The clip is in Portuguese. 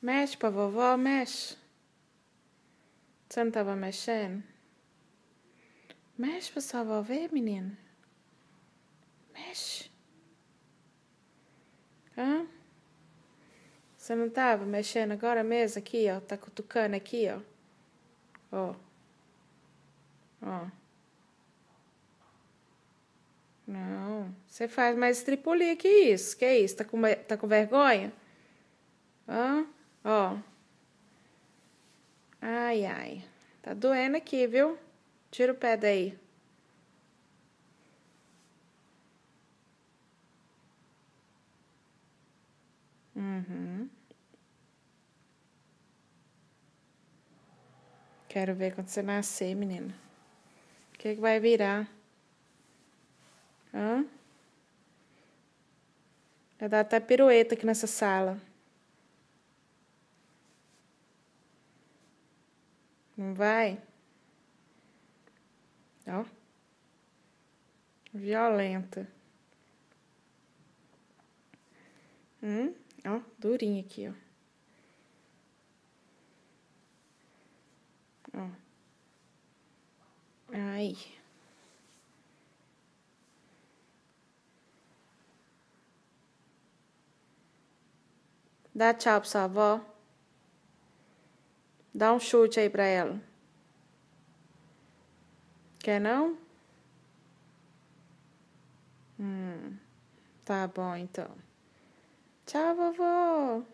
Mexe pra vovó, mexe. Você não tava mexendo? Mexe pra sua avó ver, menina. Mexe. Hã? Você não tava mexendo agora mesmo aqui, ó? Tá cutucando aqui, ó. Ó. Ó. Não. Você faz mais estripulia que isso. Que isso? Tá com vergonha? Hã? Ó. Ai, ai. Tá doendo aqui, viu? Tira o pé daí. Uhum. Quero ver quando você nascer, menina. O que vai virar? Hã? Vai dar até pirueta aqui nessa sala. Não vai? Ó. Violenta. Ó, durinho aqui, ó. Ó. Ai. Dá tchau pra sua avó. Dá um chute aí pra ela. Quer não? Tá bom, então. Tchau, vovô.